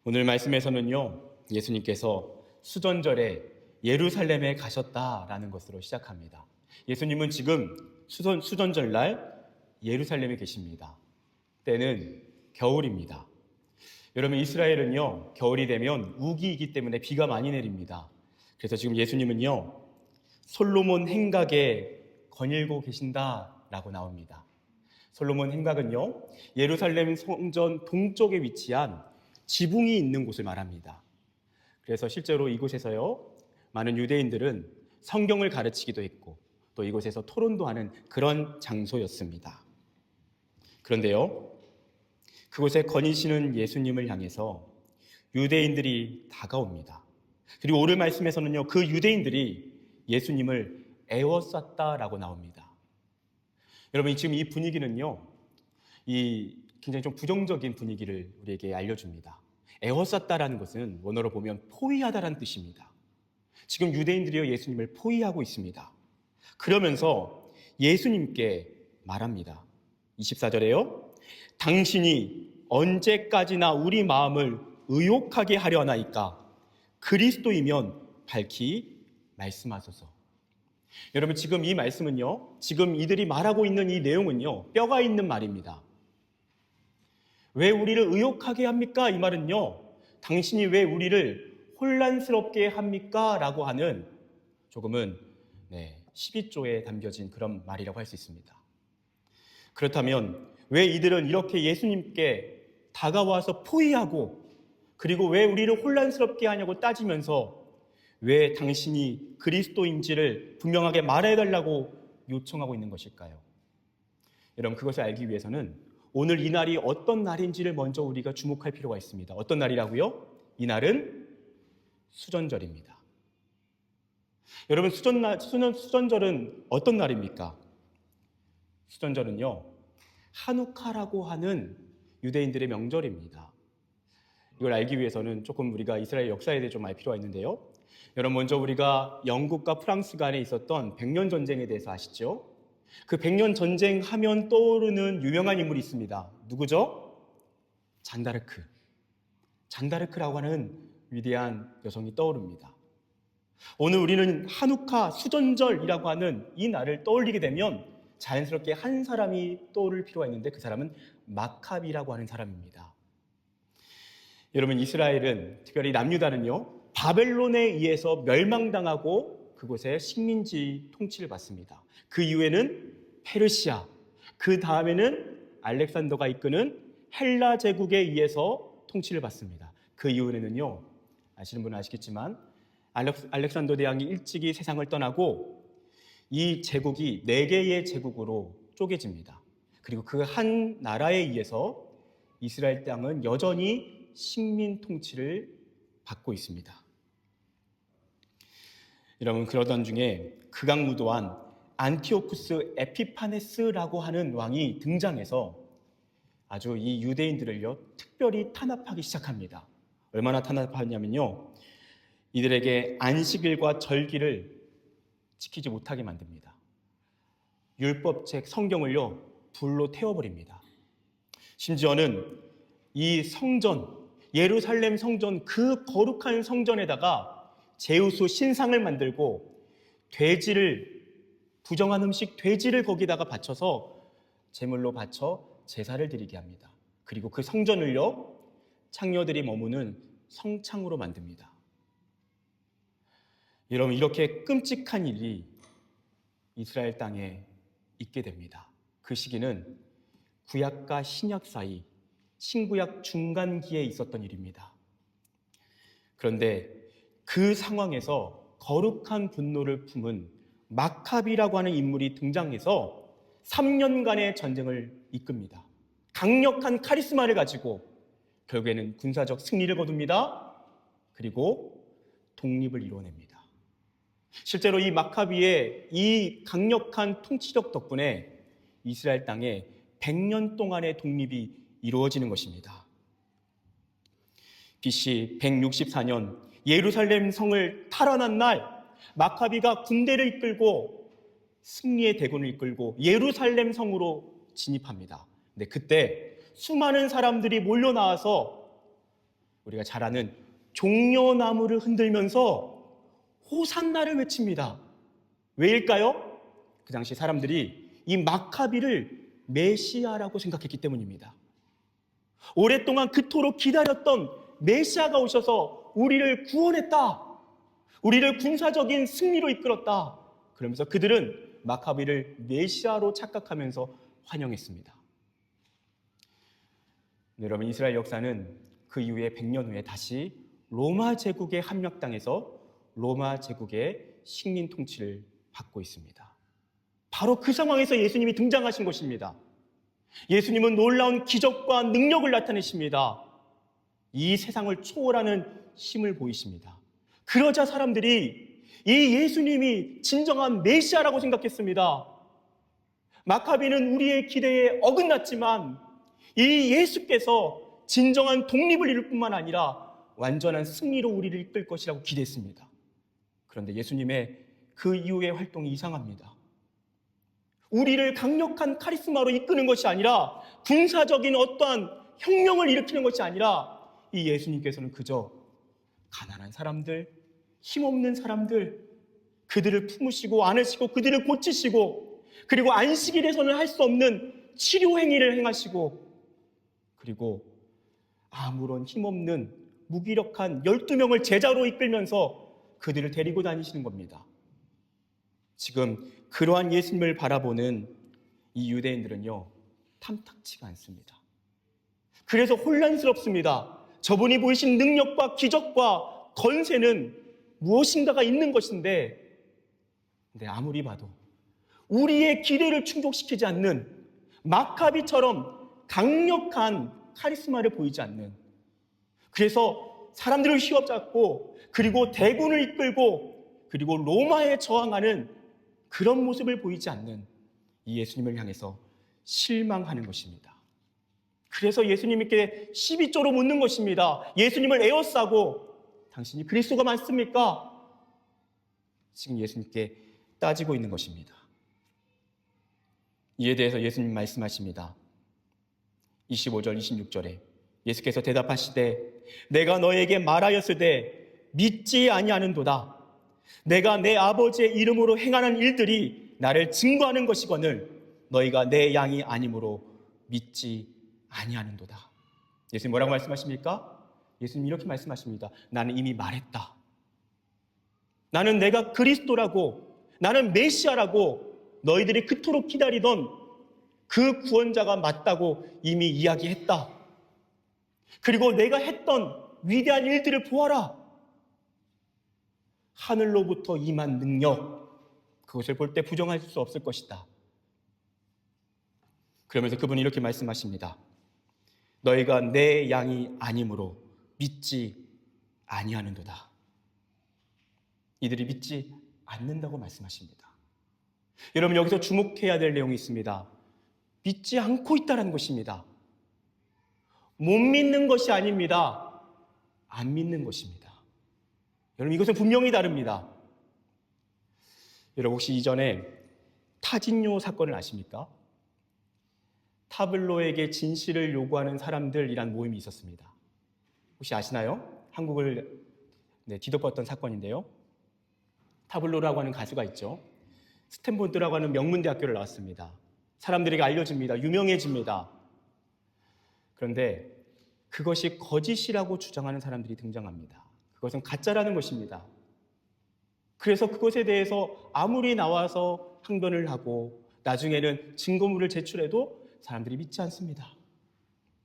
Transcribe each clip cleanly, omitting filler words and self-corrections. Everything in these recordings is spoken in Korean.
오늘 말씀에서는요, 예수님께서 수전절에 예루살렘에 가셨다라는 것으로 시작합니다. 예수님은 지금 수전절날 예루살렘에 계십니다. 때는 겨울입니다. 여러분, 이스라엘은요, 겨울이 되면 우기이기 때문에 비가 많이 내립니다. 그래서 지금 예수님은요, 솔로몬 행각에 거닐고 계신다라고 나옵니다. 솔로몬 행각은요, 예루살렘 성전 동쪽에 위치한 지붕이 있는 곳을 말합니다. 그래서 실제로 이곳에서요, 많은 유대인들은 성경을 가르치기도 했고 또 이곳에서 토론도 하는 그런 장소였습니다. 그런데요, 그곳에 거니시는 예수님을 향해서 유대인들이 다가옵니다. 그리고 오늘 말씀에서는요, 그 유대인들이 예수님을 애워쌌다라고 나옵니다. 여러분, 지금 이 분위기는요, 굉장히 좀 부정적인 분위기를 우리에게 알려줍니다. 애워쌌다라는 것은 원어로 보면 포위하다라는 뜻입니다. 지금 유대인들이요, 예수님을 포위하고 있습니다. 그러면서 예수님께 말합니다. 24절에요. 당신이 언제까지나 우리 마음을 의욕하게 하려 하나이까? 그리스도이면 밝히 말씀하소서. 여러분, 지금 이 말씀은요, 지금 이들이 말하고 있는 이 내용은요, 뼈가 있는 말입니다. 왜 우리를 의욕하게 합니까? 이 말은요, 당신이 왜 우리를 혼란스럽게 합니까? 라고 하는 조금은 12조에 담겨진 그런 말이라고 할 수 있습니다. 그렇다면 왜 이들은 이렇게 예수님께 다가와서 포위하고 그리고 왜 우리를 혼란스럽게 하냐고 따지면서 왜 당신이 그리스도인지를 분명하게 말해달라고 요청하고 있는 것일까요? 여러분, 그것을 알기 위해서는 오늘 이 날이 어떤 날인지를 먼저 우리가 주목할 필요가 있습니다. 어떤 날이라고요? 이 날은 수전절입니다. 여러분, 수전절은 어떤 날입니까? 수전절은요, 하누카라고 하는 유대인들의 명절입니다. 이걸 알기 위해서는 조금 우리가 이스라엘 역사에 대해 좀 알 필요가 있는데요. 여러분, 먼저 우리가 영국과 프랑스 간에 있었던 백년 전쟁에 대해서 아시죠? 그 백년 전쟁 하면 떠오르는 유명한 인물이 있습니다. 누구죠? 잔다르크. 잔다르크라고 하는 위대한 여성이 떠오릅니다. 오늘 우리는 하누카 수전절이라고 하는 이 날을 떠올리게 되면 자연스럽게 한 사람이 떠오를 필요가 있는데 그 사람은 마카비라고 하는 사람입니다. 여러분, 이스라엘은, 특별히 남유다는요, 바벨론에 의해서 멸망당하고 그곳에 식민지 통치를 받습니다. 그 이후에는 페르시아, 그 다음에는 알렉산더가 이끄는 헬라 제국에 의해서 통치를 받습니다. 그 이후에는요, 아시는 분은 아시겠지만 알렉산더 대왕이 일찍이 세상을 떠나고 이 제국이 4개의 제국으로 쪼개집니다. 그리고 그 한 나라에 의해서 이스라엘 땅은 여전히 식민 통치를 받고 있습니다. 여러분, 그러던 중에 극악무도한 안티오쿠스 에피파네스라고 하는 왕이 등장해서 아주 이 유대인들을요, 특별히 탄압하기 시작합니다. 얼마나 탄압하냐면요, 이들에게 안식일과 절기를 지키지 못하게 만듭니다. 율법책 성경을요, 불로 태워버립니다. 심지어는 이 성전, 예루살렘 성전, 그 거룩한 성전에다가 제우스 신상을 만들고 돼지를, 부정한 음식 돼지를 거기다가 바쳐서 제물로 바쳐 제사를 드리게 합니다. 그리고 그 성전을요, 창녀들이 머무는 성창으로 만듭니다. 여러분, 이렇게 끔찍한 일이 이스라엘 땅에 있게 됩니다. 그 시기는 구약과 신약 사이, 신구약 중간기에 있었던 일입니다. 그런데 그 상황에서 거룩한 분노를 품은 마카비라고 하는 인물이 등장해서 3년간의 전쟁을 이끕니다. 강력한 카리스마를 가지고 결국에는 군사적 승리를 거둡니다. 그리고 독립을 이뤄냅니다. 실제로 이 마카비의 이 강력한 통치력 덕분에 이스라엘 땅에 100년 동안의 독립이 이루어지는 것입니다. BC 164년 예루살렘 성을 탈환한 날, 마카비가 군대를 이끌고 승리의 대군을 이끌고 예루살렘 성으로 진입합니다. 근데 그때 수많은 사람들이 몰려 나와서 우리가 잘 아는 종려나무를 흔들면서 호산나를 외칩니다. 왜일까요? 그 당시 사람들이 이 마카비를 메시아라고 생각했기 때문입니다. 오랫동안 그토록 기다렸던 메시아가 오셔서 우리를 구원했다. 우리를 군사적인 승리로 이끌었다. 그러면서 그들은 마카비를 메시아로 착각하면서 환영했습니다. 여러분, 이스라엘 역사는 그 이후에 100년 후에 다시 로마 제국에 함락당해서 로마 제국의 식민 통치를 받고 있습니다. 바로 그 상황에서 예수님이 등장하신 것입니다. 예수님은 놀라운 기적과 능력을 나타내십니다. 이 세상을 초월하는 힘을 보이십니다. 그러자 사람들이 이 예수님이 진정한 메시아라고 생각했습니다. 마카비는 우리의 기대에 어긋났지만 이 예수께서 진정한 독립을 이룰 뿐만 아니라 완전한 승리로 우리를 이끌 것이라고 기대했습니다. 그런데 예수님의 그 이후의 활동이 이상합니다. 우리를 강력한 카리스마로 이끄는 것이 아니라 군사적인 어떠한 혁명을 일으키는 것이 아니라 이 예수님께서는 그저 가난한 사람들, 힘없는 사람들, 그들을 품으시고 안으시고 그들을 고치시고 그리고 안식일에서는 할 수 없는 치료 행위를 행하시고 그리고 아무런 힘없는 무기력한 12명을 제자로 이끌면서 그들을 데리고 다니시는 겁니다. 지금 그러한 예수님을 바라보는 이 유대인들은요, 탐탁치가 않습니다. 그래서 혼란스럽습니다. 저분이 보이신 능력과 기적과 권세는 무엇인가가 있는 것인데, 근데 아무리 봐도 우리의 기대를 충족시키지 않는 마카비처럼 강력한 카리스마를 보이지 않는, 그래서 사람들을 휘어잡고 그리고 대군을 이끌고 그리고 로마에 저항하는 그런 모습을 보이지 않는 이 예수님을 향해서 실망하는 것입니다. 그래서 예수님께 12조로 묻는 것입니다. 예수님을 에워싸고 당신이 그리스도가 맞습니까? 지금 예수님께 따지고 있는 것입니다. 이에 대해서 예수님 말씀하십니다. 25절 26절에 예수께서 대답하시되 내가 너에게 말하였으되 믿지 아니하는도다. 내가 내 아버지의 이름으로 행하는 일들이 나를 증거하는 것이거늘 너희가 내 양이 아니므로 믿지 아니하는도다. 예수님 뭐라고 말씀하십니까? 예수님 이렇게 말씀하십니다. 나는 이미 말했다. 나는 내가 그리스도라고, 나는 메시아라고 너희들이 그토록 기다리던 그 구원자가 맞다고 이미 이야기했다. 그리고 내가 했던 위대한 일들을 보아라. 하늘로부터 임한 능력, 그것을 볼 때 부정할 수 없을 것이다. 그러면서 그분이 이렇게 말씀하십니다. 너희가 내 양이 아니므로 믿지 아니하는도다. 이들이 믿지 않는다고 말씀하십니다. 여러분, 여기서 주목해야 될 내용이 있습니다. 믿지 않고 있다는 것입니다. 못 믿는 것이 아닙니다. 안 믿는 것입니다. 여러분, 이것은 분명히 다릅니다. 여러분, 혹시 이전에 타진요 사건을 아십니까? 타블로에게 진실을 요구하는 사람들이란 모임이 있었습니다. 혹시 아시나요? 한국을 뒤덮었던 사건인데요. 타블로라고 하는 가수가 있죠. 스탠포드라고 하는 명문대학교를 나왔습니다. 사람들에게 알려집니다. 유명해집니다. 그런데 그것이 거짓이라고 주장하는 사람들이 등장합니다. 그것은 가짜라는 것입니다. 그래서 그것에 대해서 아무리 나와서 항변을 하고 나중에는 증거물을 제출해도 사람들이 믿지 않습니다.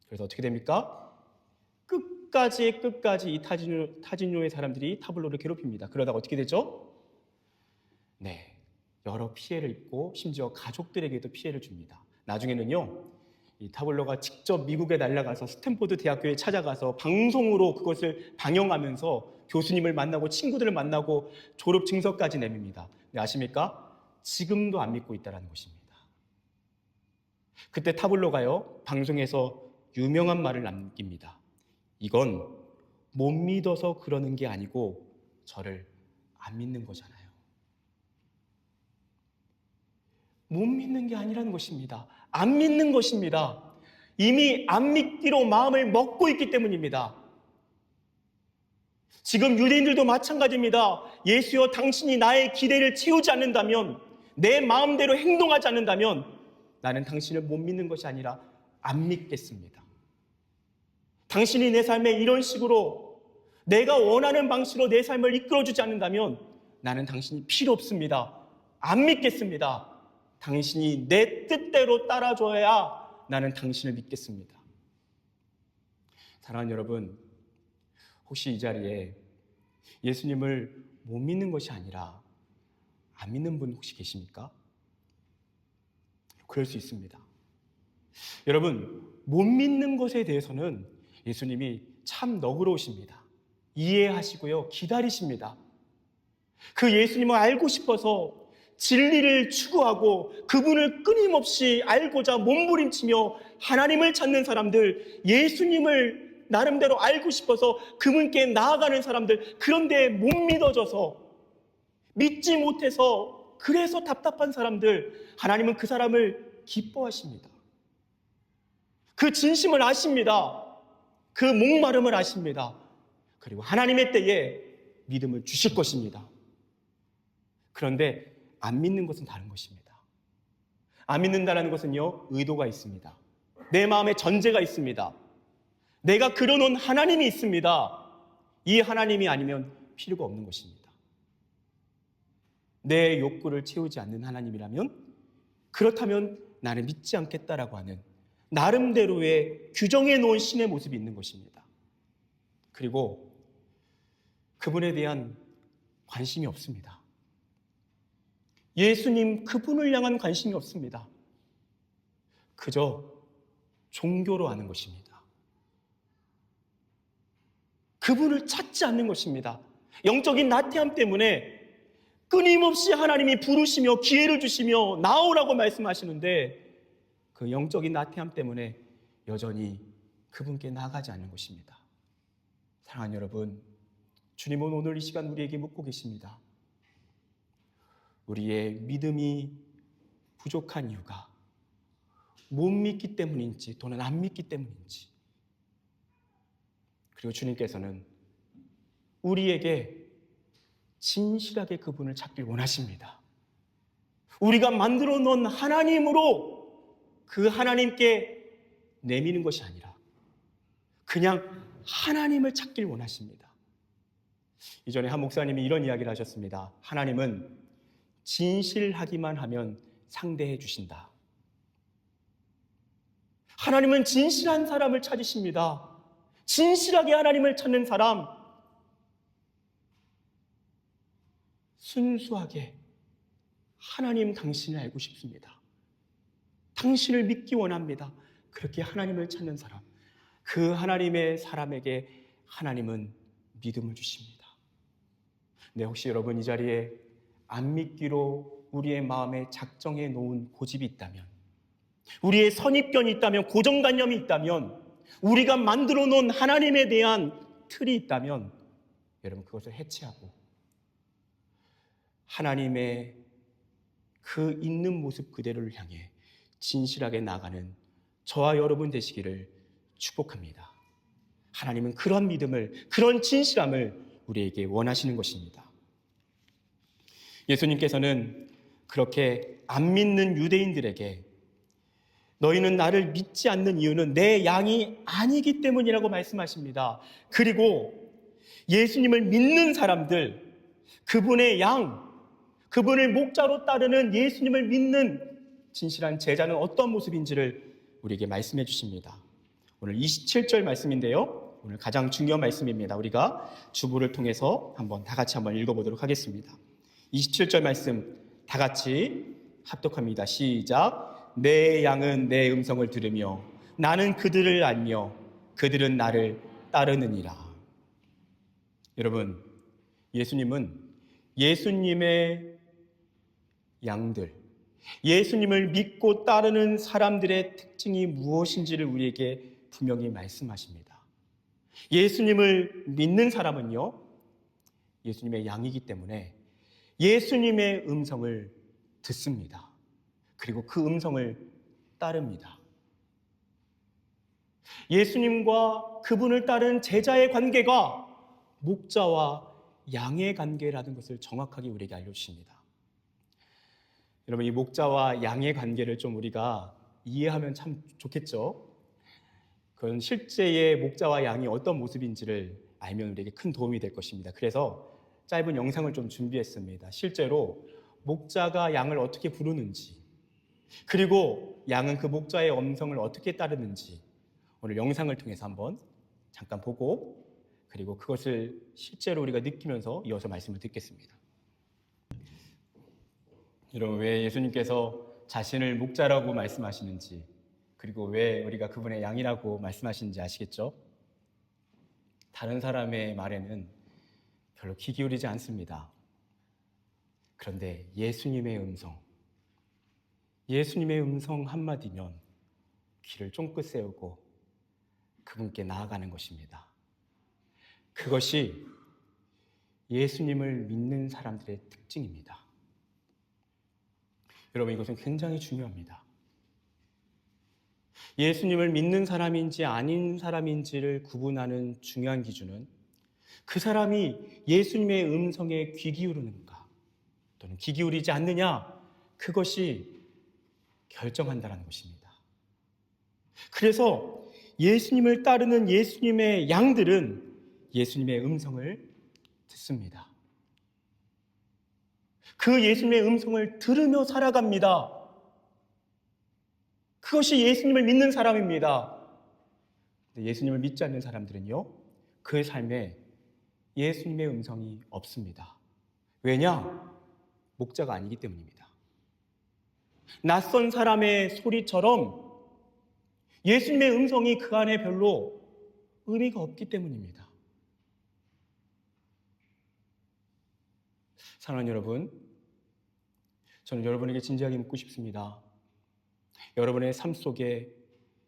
그래서 어떻게 됩니까? 끝까지 이 타진요의 사람들이 타블로를 괴롭힙니다. 그러다가 어떻게 되죠? 여러 피해를 입고 심지어 가족들에게도 피해를 줍니다. 나중에는요, 이 타블로가 직접 미국에 날아가서 스탠포드 대학교에 찾아가서 방송으로 그것을 방영하면서 교수님을 만나고 친구들을 만나고 졸업 증서까지 내밉니다. 아십니까? 지금도 안 믿고 있다는 것입니다. 그때 타블로가요, 방송에서 유명한 말을 남깁니다. 이건 못 믿어서 그러는 게 아니고 저를 안 믿는 거잖아요. 못 믿는 게 아니라는 것입니다. 안 믿는 것입니다. 이미 안 믿기로 마음을 먹고 있기 때문입니다. 지금 유대인들도 마찬가지입니다. 예수여, 당신이 나의 기대를 채우지 않는다면, 내 마음대로 행동하지 않는다면 나는 당신을 못 믿는 것이 아니라 안 믿겠습니다. 당신이 내 삶에 이런 식으로 내가 원하는 방식으로 내 삶을 이끌어주지 않는다면 나는 당신이 필요 없습니다. 안 믿겠습니다. 당신이 내 뜻대로 따라줘야 나는 당신을 믿겠습니다. 사랑하는 여러분, 혹시 이 자리에 예수님을 못 믿는 것이 아니라 안 믿는 분 혹시 계십니까? 그럴 수 있습니다. 여러분, 못 믿는 것에 대해서는 예수님이 참 너그러우십니다. 이해하시고요, 기다리십니다. 그 예수님을 알고 싶어서 진리를 추구하고 그분을 끊임없이 알고자 몸부림치며 하나님을 찾는 사람들, 예수님을 나름대로 알고 싶어서 그분께 나아가는 사람들, 그런데 못 믿어져서, 믿지 못해서 그래서 답답한 사람들, 하나님은 그 사람을 기뻐하십니다. 그 진심을 아십니다. 그 목마름을 아십니다. 그리고 하나님의 때에 믿음을 주실 것입니다. 그런데 안 믿는 것은 다른 것입니다. 안 믿는다는 것은요, 의도가 있습니다. 내 마음에 전제가 있습니다. 내가 그려놓은 하나님이 있습니다. 이 하나님이 아니면 필요가 없는 것입니다. 내 욕구를 채우지 않는 하나님이라면, 그렇다면 나는 믿지 않겠다라고 하는 나름대로의 규정해 놓은 신의 모습이 있는 것입니다. 그리고 그분에 대한 관심이 없습니다. 예수님 그분을 향한 관심이 없습니다. 그저 종교로 하는 것입니다. 그분을 찾지 않는 것입니다. 영적인 나태함 때문에 끊임없이 하나님이 부르시며 기회를 주시며 나오라고 말씀하시는데, 그 영적인 나태함 때문에 여전히 그분께 나아가지 않는 것입니다. 사랑하는 여러분, 주님은 오늘 이 시간 우리에게 묻고 계십니다. 우리의 믿음이 부족한 이유가 못 믿기 때문인지 또는 안 믿기 때문인지, 그리고 주님께서는 우리에게 진실하게 그분을 찾길 원하십니다. 우리가 만들어 놓은 하나님으로 그 하나님께 내미는 것이 아니라 그냥 하나님을 찾길 원하십니다. 이전에 한 목사님이 이런 이야기를 하셨습니다. 하나님은 진실하기만 하면 상대해 주신다. 하나님은 진실한 사람을 찾으십니다. 진실하게 하나님을 찾는 사람, 순수하게 하나님 당신을 알고 싶습니다. 당신을 믿기 원합니다. 그렇게 하나님을 찾는 사람, 그 하나님의 사람에게 하나님은 믿음을 주십니다. 네, 혹시 여러분 이 자리에 안 믿기로 우리의 마음에 작정해 놓은 고집이 있다면, 우리의 선입견이 있다면, 고정관념이 있다면, 우리가 만들어 놓은 하나님에 대한 틀이 있다면, 여러분 그것을 해체하고 하나님의 그 있는 모습 그대로를 향해 진실하게 나아가는 저와 여러분 되시기를 축복합니다. 하나님은 그런 믿음을, 그런 진실함을 우리에게 원하시는 것입니다. 예수님께서는 그렇게 안 믿는 유대인들에게 너희는 나를 믿지 않는 이유는 내 양이 아니기 때문이라고 말씀하십니다. 그리고 예수님을 믿는 사람들, 그분의 양, 그분을 목자로 따르는 예수님을 믿는 진실한 제자는 어떤 모습인지를 우리에게 말씀해 주십니다. 오늘 27절 말씀인데요, 오늘 가장 중요한 말씀입니다. 우리가 주보를 통해서 다 같이 한번 읽어보도록 하겠습니다. 27절 말씀 다 같이 합독합니다. 시작. 내 양은 내 음성을 들으며 나는 그들을 알며 그들은 나를 따르느니라. 여러분, 예수님은 예수님의 양들, 예수님을 믿고 따르는 사람들의 특징이 무엇인지를 우리에게 분명히 말씀하십니다. 예수님을 믿는 사람은요, 예수님의 양이기 때문에 예수님의 음성을 듣습니다. 그리고 그 음성을 따릅니다. 예수님과 그분을 따른 제자의 관계가 목자와 양의 관계라는 것을 정확하게 우리에게 알려주십니다. 여러분, 이 목자와 양의 관계를 좀 우리가 이해하면 참 좋겠죠? 그건 실제의 목자와 양이 어떤 모습인지를 알면 우리에게 큰 도움이 될 것입니다. 그래서 짧은 영상을 좀 준비했습니다. 실제로 목자가 양을 어떻게 부르는지, 그리고 양은 그 목자의 음성을 어떻게 따르는지 오늘 영상을 통해서 한번 잠깐 보고, 그리고 그것을 실제로 우리가 느끼면서 이어서 말씀을 듣겠습니다. 여러분, 왜 예수님께서 자신을 목자라고 말씀하시는지, 그리고 왜 우리가 그분의 양이라고 말씀하시는지 아시겠죠? 다른 사람의 말에는 별로 귀 기울이지 않습니다. 그런데 예수님의 음성 한마디면 귀를 쫑긋 세우고 그분께 나아가는 것입니다. 그것이 예수님을 믿는 사람들의 특징입니다. 여러분, 이것은 굉장히 중요합니다. 예수님을 믿는 사람인지 아닌 사람인지를 구분하는 중요한 기준은 그 사람이 예수님의 음성에 귀 기울이는가 또는 귀 기울이지 않느냐, 그것이 결정한다는 것입니다. 그래서 예수님을 따르는 예수님의 양들은 예수님의 음성을 듣습니다. 그 예수님의 음성을 들으며 살아갑니다. 그것이 예수님을 믿는 사람입니다. 예수님을 믿지 않는 사람들은요, 그 삶에 예수님의 음성이 없습니다. 왜냐? 목자가 아니기 때문입니다. 낯선 사람의 소리처럼 예수님의 음성이 그 안에 별로 의미가 없기 때문입니다. 사랑하는 여러분, 저는 여러분에게 진지하게 묻고 싶습니다. 여러분의 삶 속에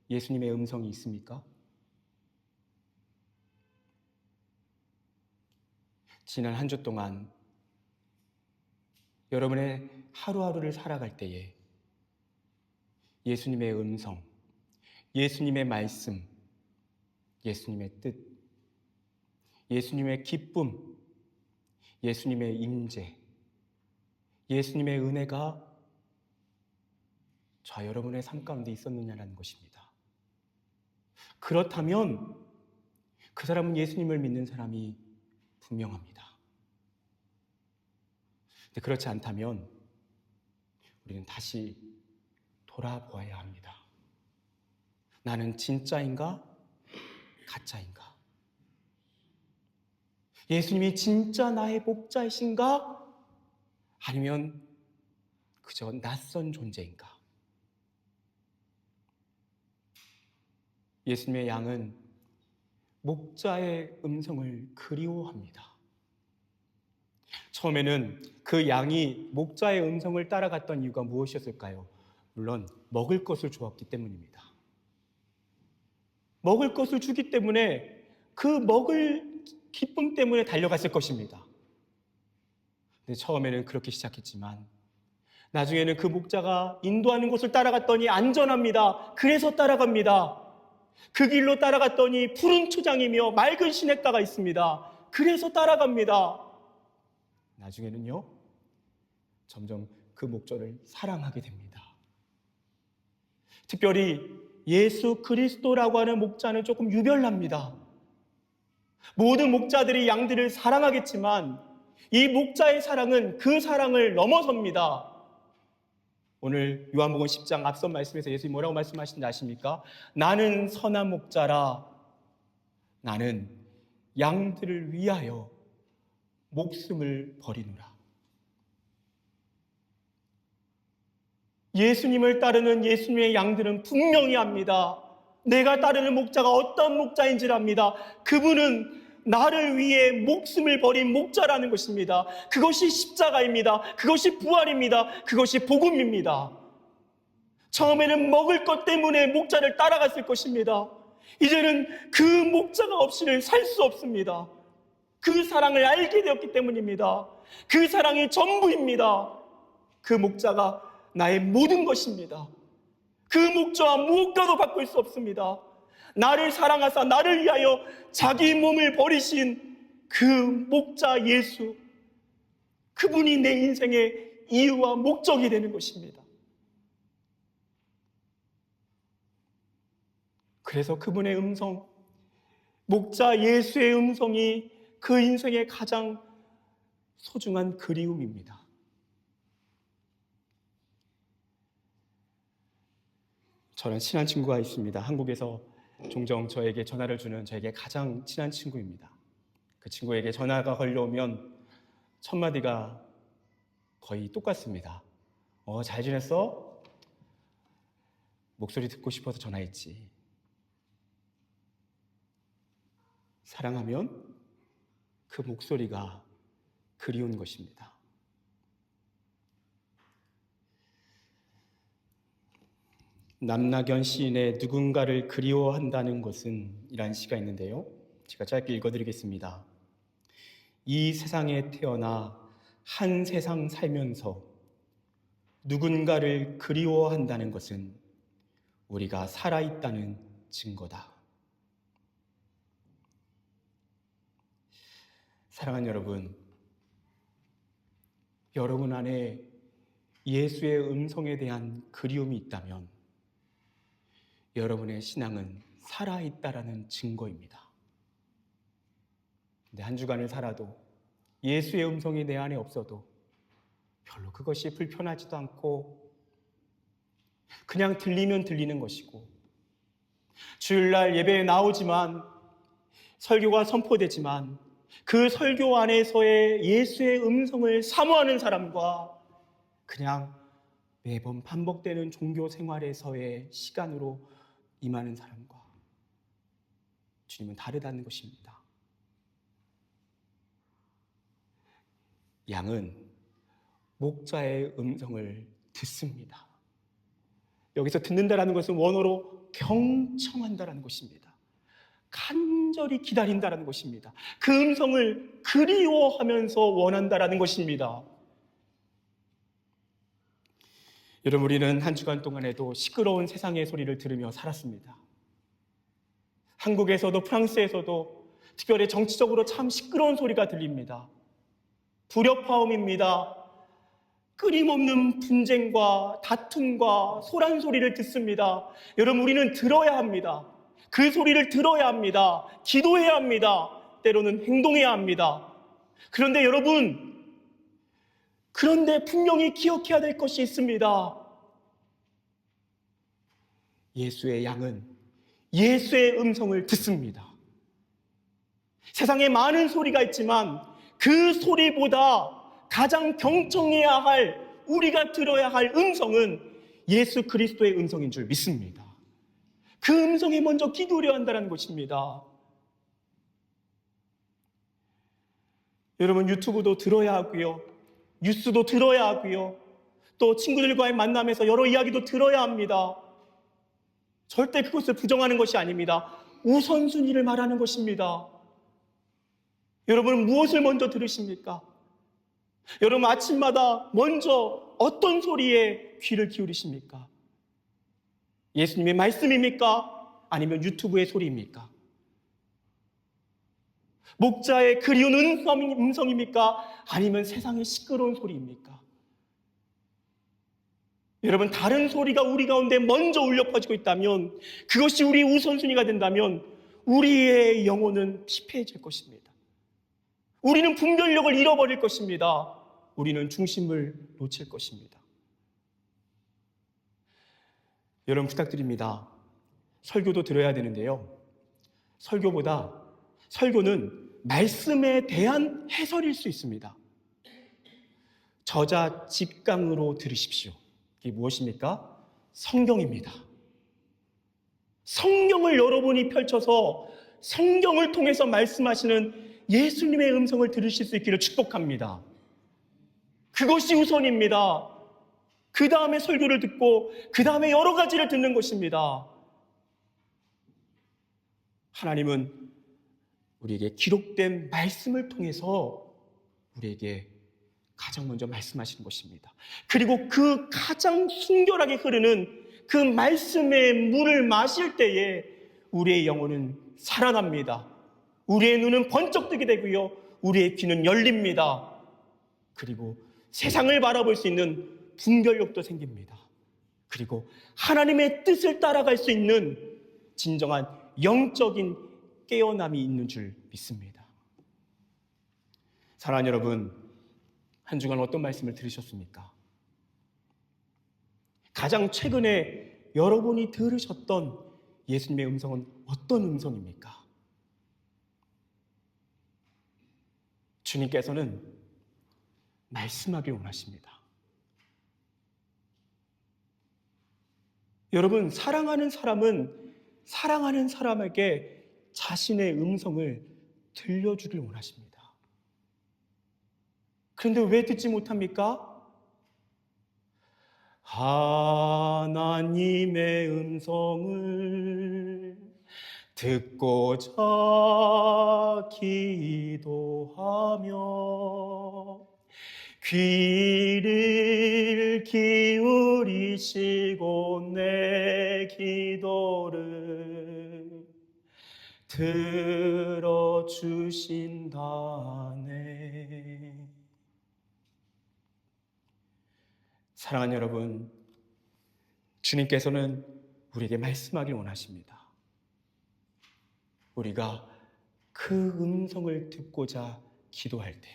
예수님의 음성이 있습니까? 지난 한 주 동안 여러분의 하루하루를 살아갈 때에 예수님의 음성, 예수님의 말씀, 예수님의 뜻, 예수님의 기쁨, 예수님의 임재, 예수님의 은혜가 저와 여러분의 삶 가운데 있었느냐라는 것입니다. 그렇다면 그 사람은 예수님을 믿는 사람이 분명합니다. 근데 그렇지 않다면 우리는 다시 돌아보아야 합니다. 나는 진짜인가? 가짜인가? 예수님이 진짜 나의 목자이신가? 아니면 그저 낯선 존재인가? 예수님의 양은 목자의 음성을 그리워합니다. 처음에는 그 양이 목자의 음성을 따라갔던 이유가 무엇이었을까요? 물론 먹을 것을 주었기 때문입니다. 먹을 것을 주기 때문에 그 먹을 기쁨 때문에 달려갔을 것입니다. 근데 처음에는 그렇게 시작했지만 나중에는 그 목자가 인도하는 곳을 따라갔더니 안전합니다. 그래서 따라갑니다. 그 길로 따라갔더니 푸른 초장이며 맑은 시냇가가 있습니다. 그래서 따라갑니다. 나중에는요, 점점 그 목자를 사랑하게 됩니다. 특별히 예수 그리스도라고 하는 목자는 조금 유별납니다. 모든 목자들이 양들을 사랑하겠지만 이 목자의 사랑은 그 사랑을 넘어섭니다. 오늘 요한복음 10장 앞선 말씀에서 예수님이 뭐라고 말씀하시는지 아십니까? 나는 선한 목자라. 나는 양들을 위하여 목숨을 버리노라. 예수님을 따르는 예수님의 양들은 분명히 압니다. 내가 따르는 목자가 어떤 목자인지를 압니다. 그분은 나를 위해 목숨을 버린 목자라는 것입니다. 그것이 십자가입니다. 그것이 부활입니다. 그것이 복음입니다. 처음에는 먹을 것 때문에 목자를 따라갔을 것입니다. 이제는 그 목자가 없이는 살 수 없습니다. 그 사랑을 알게 되었기 때문입니다. 그 사랑이 전부입니다. 그 목자가 나의 모든 것입니다. 그 목자와 무엇과도 바꿀 수 없습니다. 나를 사랑하사 나를 위하여 자기 몸을 버리신 그 목자 예수, 그분이 내 인생의 이유와 목적이 되는 것입니다. 그래서 그분의 음성, 목자 예수의 음성이 그 인생의 가장 소중한 그리움입니다. 저는 친한 친구가 있습니다. 한국에서 종종 저에게 전화를 주는 저에게 가장 친한 친구입니다. 그 친구에게 전화가 걸려오면 첫 마디가 거의 똑같습니다. 잘 지냈어? 목소리 듣고 싶어서 전화했지. 사랑하면 그 목소리가 그리운 것입니다. 남낙연 시인의 누군가를 그리워한다는 것은 이라는 시가 있는데요. 제가 짧게 읽어드리겠습니다. 이 세상에 태어나 한 세상 살면서 누군가를 그리워한다는 것은 우리가 살아있다는 증거다. 사랑하는 여러분 안에 예수의 음성에 대한 그리움이 있다면 여러분의 신앙은 살아있다라는 증거입니다. 근데 한 주간을 살아도 예수의 음성이 내 안에 없어도 별로 그것이 불편하지도 않고 그냥 들리면 들리는 것이고, 주일날 예배에 나오지만 설교가 선포되지만 그 설교 안에서의 예수의 음성을 사모하는 사람과 그냥 매번 반복되는 종교 생활에서의 시간으로 임하는 사람과 주님은 다르다는 것입니다. 양은 목자의 음성을 듣습니다. 여기서 듣는다라는 것은 원어로 경청한다라는 것입니다. 간절히 기다린다라는 것입니다. 그 음성을 그리워하면서 원한다라는 것입니다. 여러분, 우리는 한 주간 동안에도 시끄러운 세상의 소리를 들으며 살았습니다. 한국에서도 프랑스에서도 특별히 정치적으로 참 시끄러운 소리가 들립니다. 불협화음입니다. 끊임없는 분쟁과 다툼과 소란 소리를 듣습니다. 여러분, 우리는 들어야 합니다. 그 소리를 들어야 합니다. 기도해야 합니다. 때로는 행동해야 합니다. 그런데 여러분, 그런데 분명히 기억해야 될 것이 있습니다. 예수의 양은 예수의 음성을 듣습니다. 세상에 많은 소리가 있지만 그 소리보다 가장 경청해야 할, 우리가 들어야 할 음성은 예수 그리스도의 음성인 줄 믿습니다. 그 음성에 먼저 귀 기울여야 한다는 것입니다. 여러분, 유튜브도 들어야 하고요, 뉴스도 들어야 하고요, 또 친구들과의 만남에서 여러 이야기도 들어야 합니다. 절대 그것을 부정하는 것이 아닙니다. 우선순위를 말하는 것입니다. 여러분은 무엇을 먼저 들으십니까? 여러분, 아침마다 먼저 어떤 소리에 귀를 기울이십니까? 예수님의 말씀입니까? 아니면 유튜브의 소리입니까? 목자의 그리운 음성입니까? 아니면 세상의 시끄러운 소리입니까? 여러분, 다른 소리가 우리 가운데 먼저 울려 퍼지고 있다면, 그것이 우리 우선순위가 된다면 우리의 영혼은 피폐해질 것입니다. 우리는 분별력을 잃어버릴 것입니다. 우리는 중심을 놓칠 것입니다. 여러분, 부탁드립니다. 설교도 들어야 되는데요, 설교는 말씀에 대한 해설일 수 있습니다. 저자 직강으로 들으십시오. 이게 무엇입니까? 성경입니다. 성경을 여러분이 펼쳐서 성경을 통해서 말씀하시는 예수님의 음성을 들으실 수 있기를 축복합니다. 그것이 우선입니다. 그 다음에 설교를 듣고 그 다음에 여러 가지를 듣는 것입니다. 하나님은 우리에게 기록된 말씀을 통해서 우리에게 가장 먼저 말씀하시는 것입니다. 그리고 그 가장 순결하게 흐르는 그 말씀의 물을 마실 때에 우리의 영혼은 살아납니다. 우리의 눈은 번쩍 뜨게 되고요. 우리의 귀는 열립니다. 그리고 세상을 바라볼 수 있는 분별력도 생깁니다. 그리고 하나님의 뜻을 따라갈 수 있는 진정한 영적인 깨어남이 있는 줄 믿습니다. 사랑하는 여러분, 한 주간 어떤 말씀을 들으셨습니까? 가장 최근에 여러분이 들으셨던 예수님의 음성은 어떤 음성입니까? 주님께서는 말씀하길 원하십니다. 여러분, 사랑하는 사람은 사랑하는 사람에게 자신의 음성을 들려주길 원하십니다. 그런데 왜 듣지 못합니까? 하나님의 음성을 듣고자 기도하며 귀를 기울이시고 내 기도를 들어주신다네. 사랑하는 여러분, 주님께서는 우리에게 말씀하길 원하십니다. 우리가 그 음성을 듣고자 기도할 때,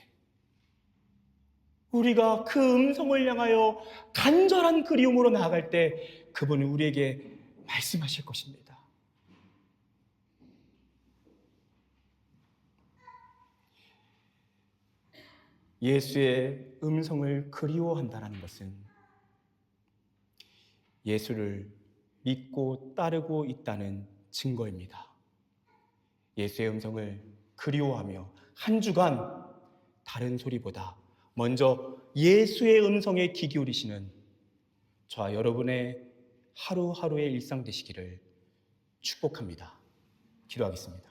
우리가 그 음성을 향하여 간절한 그리움으로 나아갈 때 그분은 우리에게 말씀하실 것입니다. 예수의 음성을 그리워한다는 것은 예수를 믿고 따르고 있다는 증거입니다. 예수의 음성을 그리워하며 한 주간 다른 소리보다 먼저 예수의 음성에 귀 기울이시는 저와 여러분의 하루하루의 일상 되시기를 축복합니다. 기도하겠습니다.